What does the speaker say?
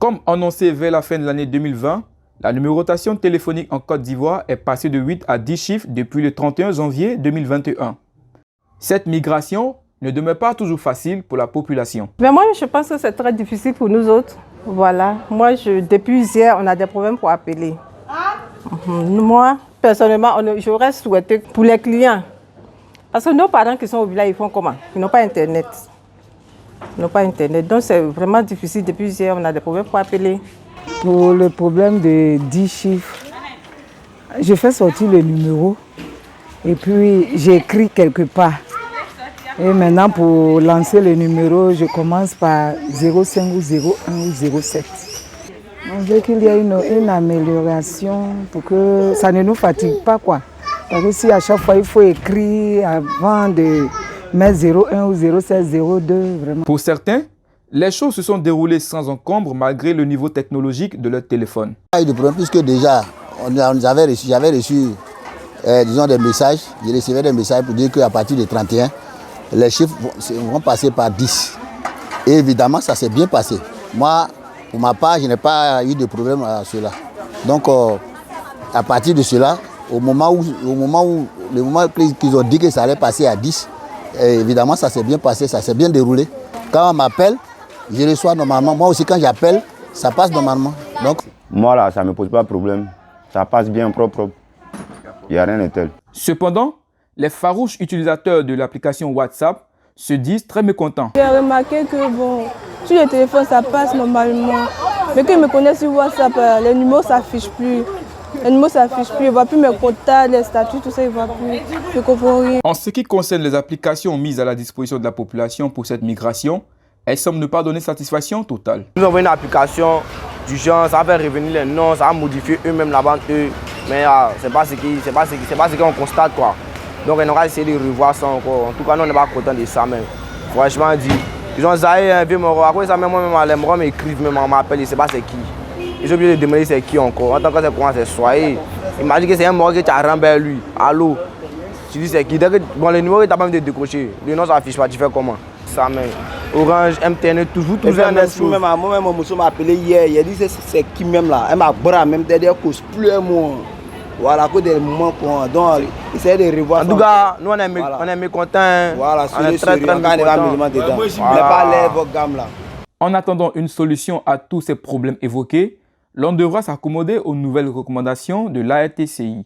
Comme annoncé vers la fin de l'année 2020, la numérotation téléphonique en Côte d'Ivoire est passée de 8 à 10 chiffres depuis le 31 janvier 2021. Cette migration ne demeure pas toujours facile pour la population. Mais moi, je pense que c'est très difficile pour nous autres. Voilà. Moi, depuis hier, on a des problèmes pour appeler. Moi, personnellement, j'aurais souhaité pour les clients. Parce que nos parents qui sont au village, ils font comment? Ils n'ont pas Internet. Ils n'ont pas Internet. Donc, c'est vraiment difficile. Depuis hier, on a des problèmes pour appeler. Pour le problème de 10 chiffres, je fais sortir le numéro et puis j'écris quelque part. Et maintenant, pour lancer le numéro, je commence par 05 ou 01 ou 07. On veut qu'il y ait une amélioration pour que ça ne nous fatigue pas, quoi. Parce que si à chaque fois il faut écrire avant de mettre 01 ou 07, 02, vraiment. Pour certains, les choses se sont déroulées sans encombre malgré le niveau technologique de leur téléphone. Il y a eu des problèmes puisque déjà, j'avais reçu disons des messages. Je recevais des messages pour dire qu'à partir de 31, les chiffres vont passer par 10. Et évidemment, ça s'est bien passé. Moi, pour ma part, je n'ai pas eu de problème à cela. Donc, à partir de cela, au moment qu'ils ont dit que ça allait passer à 10, évidemment, ça s'est bien passé, ça s'est bien déroulé. Quand on m'appelle, je reçois normalement. Moi aussi, quand j'appelle, ça passe normalement. Donc, moi, là, ça ne me pose pas de problème. Ça passe bien propre. Il n'y a rien de tel. Cependant, les farouches utilisateurs de l'application WhatsApp se disent très mécontents. J'ai remarqué que sur le téléphone, ça passe normalement. Mais quand ils me connaissent sur WhatsApp, les numéros ne s'affichent plus. Les numéros ne s'affichent plus. Je ne vois plus mes contacts, les statuts, tout ça, je ne vois plus. Je ne comprends rien. En ce qui concerne les applications mises à la disposition de la population pour cette migration, elles semblent ne pas donner satisfaction totale. Nous avons une application du genre, ça va faire revenir les noms, ça va modifier eux-mêmes la bande, mais ce n'est pas ce qu'on constate, quoi. Donc on aura essayé de revoir ça encore. En tout cas, nous on n'est pas content de ça même. Franchement dit, ils ont zaï un vieux moro. Après ça, même moi-même, les morons m'écrivent, même on m'appelle, je ne sais pas c'est qui. Ils sont obligés de demander c'est qui encore. En tant que c'est comment c'est soyez. Imagine que c'est un mort que tu as rembellé lui. Allô? Tu dis c'est qui? Bon, le numéro que tu as pas même de décrocher. Le nom ça affiche pas, tu fais comment? Ça même. Orange, MTN, toujours la même chose. Moi-même, mon monsieur m'a appelé hier. Il a dit c'est qui même là. Elle m'a bras même derrière cause plus moi. Voilà, que des moments qu'on donc essayer de revoir. En tout cas, nous on est mécontents. Voilà, on est très mécontents. En attendant une solution à tous ces problèmes évoqués, l'on devra s'accommoder aux nouvelles recommandations de l'ARTCI.